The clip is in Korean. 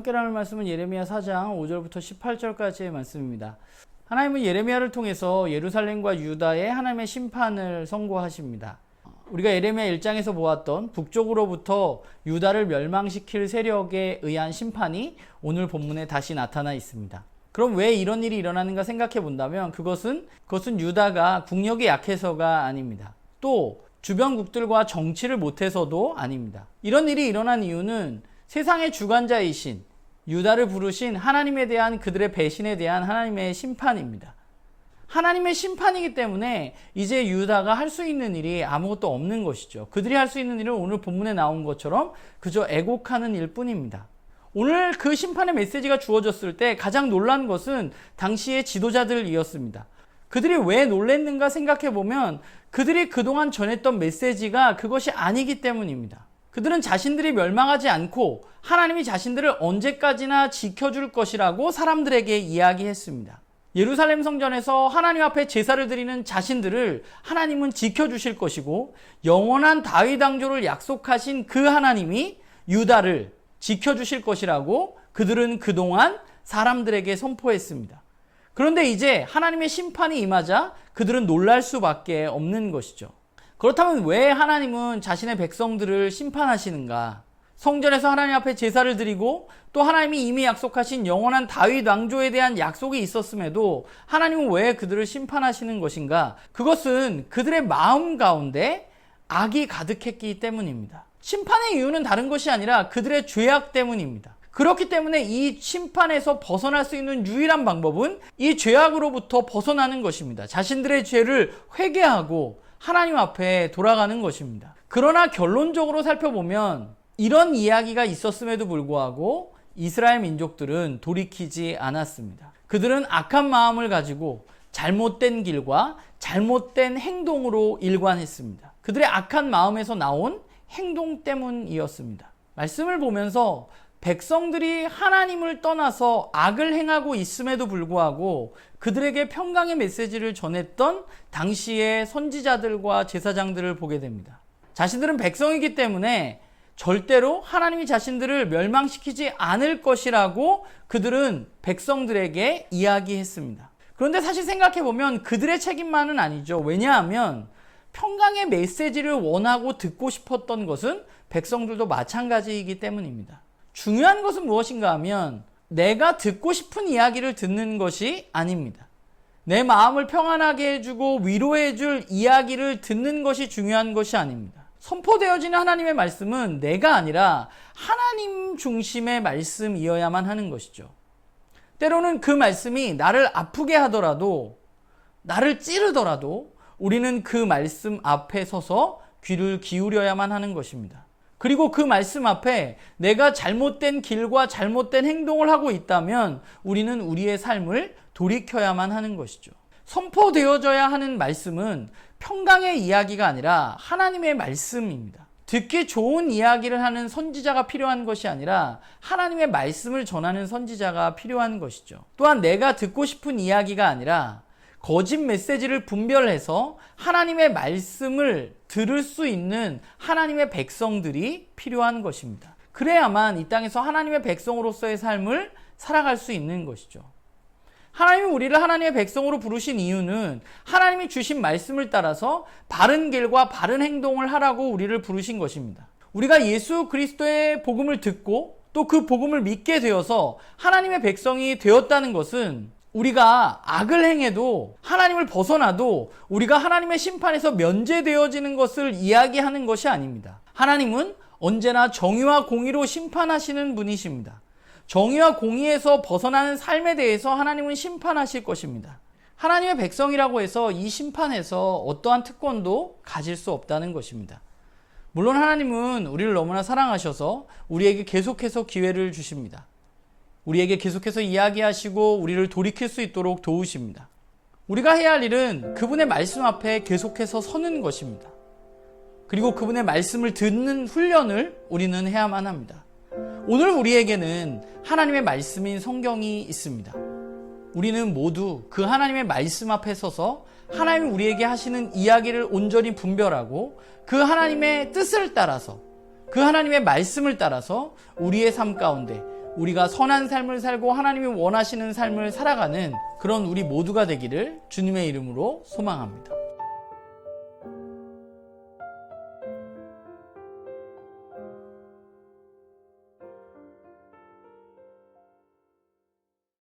함께 나눌 말씀은 예레미야 4장 5절부터 18절까지의 말씀입니다. 하나님은 예레미야를 통해서 예루살렘과 유다의 하나님의 심판을 선고하십니다. 우리가 예레미야 1장에서 보았던 북쪽으로부터 유다를 멸망시킬 세력에 의한 심판이 오늘 본문에 다시 나타나 있습니다. 그럼 왜 이런 일이 일어나는가 생각해 본다면 그것은 유다가 국력이 약해서가 아닙니다. 또 주변국들과 정치를 못해서도 아닙니다. 이런 일이 일어난 이유는 세상의 주관자이신 유다를 부르신 하나님에 대한 그들의 배신에 대한 하나님의 심판입니다. 하나님의 심판이기 때문에 이제 유다가 할 수 있는 일이 아무것도 없는 것이죠. 그들이 할 수 있는 일은 오늘 본문에 나온 것처럼 그저 애곡하는 일뿐입니다. 오늘 그 심판의 메시지가 주어졌을 때 가장 놀란 것은 당시의 지도자들이었습니다. 그들이 왜 놀랬는가 생각해 보면 그들이 그동안 전했던 메시지가 그것이 아니기 때문입니다. 그들은 자신들이 멸망하지 않고 하나님이 자신들을 언제까지나 지켜줄 것이라고 사람들에게 이야기했습니다. 예루살렘 성전에서 하나님 앞에 제사를 드리는 자신들을 하나님은 지켜주실 것이고 영원한 다윗 왕조를 약속하신 그 하나님이 유다를 지켜주실 것이라고 그들은 그동안 사람들에게 선포했습니다. 그런데 이제 하나님의 심판이 임하자 그들은 놀랄 수밖에 없는 것이죠. 그렇다면 왜 하나님은 자신의 백성들을 심판하시는가? 성전에서 하나님 앞에 제사를 드리고 또 하나님이 이미 약속하신 영원한 다윗 왕조에 대한 약속이 있었음에도 하나님은 왜 그들을 심판하시는 것인가? 그것은 그들의 마음 가운데 악이 가득했기 때문입니다. 심판의 이유는 다른 것이 아니라 그들의 죄악 때문입니다. 그렇기 때문에 이 심판에서 벗어날 수 있는 유일한 방법은 이 죄악으로부터 벗어나는 것입니다. 자신들의 죄를 회개하고 하나님 앞에 돌아가는 것입니다. 그러나 결론적으로 살펴보면 이런 이야기가 있었음에도 불구하고 이스라엘 민족들은 돌이키지 않았습니다. 그들은 악한 마음을 가지고 잘못된 길과 잘못된 행동으로 일관했습니다. 그들의 악한 마음에서 나온 행동 때문이었습니다. 말씀을 보면서 백성들이 하나님을 떠나서 악을 행하고 있음에도 불구하고 그들에게 평강의 메시지를 전했던 당시의 선지자들과 제사장들을 보게 됩니다. 자신들은 백성이기 때문에 절대로 하나님이 자신들을 멸망시키지 않을 것이라고 그들은 백성들에게 이야기했습니다. 그런데 사실 생각해보면 그들의 책임만은 아니죠. 왜냐하면 평강의 메시지를 원하고 듣고 싶었던 것은 백성들도 마찬가지이기 때문입니다. 중요한 것은 무엇인가 하면 내가 듣고 싶은 이야기를 듣는 것이 아닙니다. 내 마음을 평안하게 해주고 위로해줄 이야기를 듣는 것이 중요한 것이 아닙니다. 선포되어지는 하나님의 말씀은 내가 아니라 하나님 중심의 말씀이어야만 하는 것이죠. 때로는 그 말씀이 나를 아프게 하더라도 나를 찌르더라도 우리는 그 말씀 앞에 서서 귀를 기울여야만 하는 것입니다. 그리고 그 말씀 앞에 내가 잘못된 길과 잘못된 행동을 하고 있다면 우리는 우리의 삶을 돌이켜야만 하는 것이죠. 선포되어져야 하는 말씀은 평강의 이야기가 아니라 하나님의 말씀입니다. 듣기 좋은 이야기를 하는 선지자가 필요한 것이 아니라 하나님의 말씀을 전하는 선지자가 필요한 것이죠. 또한 내가 듣고 싶은 이야기가 아니라 거짓 메시지를 분별해서 하나님의 말씀을 들을 수 있는 하나님의 백성들이 필요한 것입니다. 그래야만 이 땅에서 하나님의 백성으로서의 삶을 살아갈 수 있는 것이죠. 하나님이 우리를 하나님의 백성으로 부르신 이유는 하나님이 주신 말씀을 따라서 바른 길과 바른 행동을 하라고 우리를 부르신 것입니다. 우리가 예수 그리스도의 복음을 듣고 또 그 복음을 믿게 되어서 하나님의 백성이 되었다는 것은 우리가 악을 행해도 하나님을 벗어나도 우리가 하나님의 심판에서 면제되어지는 것을 이야기하는 것이 아닙니다. 하나님은 언제나 정의와 공의로 심판하시는 분이십니다. 정의와 공의에서 벗어나는 삶에 대해서 하나님은 심판하실 것입니다. 하나님의 백성이라고 해서 이 심판에서 어떠한 특권도 가질 수 없다는 것입니다. 물론 하나님은 우리를 너무나 사랑하셔서 우리에게 계속해서 기회를 주십니다. 우리에게 계속해서 이야기하시고 우리를 돌이킬 수 있도록 도우십니다. 우리가 해야 할 일은 그분의 말씀 앞에 계속해서 서는 것입니다. 그리고 그분의 말씀을 듣는 훈련을 우리는 해야만 합니다. 오늘 우리에게는 하나님의 말씀인 성경이 있습니다. 우리는 모두 그 하나님의 말씀 앞에 서서 하나님이 우리에게 하시는 이야기를 온전히 분별하고 그 하나님의 뜻을 따라서 그 하나님의 말씀을 따라서 우리의 삶 가운데 우리가 선한 삶을 살고 하나님이 원하시는 삶을 살아가는 그런 우리 모두가 되기를 주님의 이름으로 소망합니다.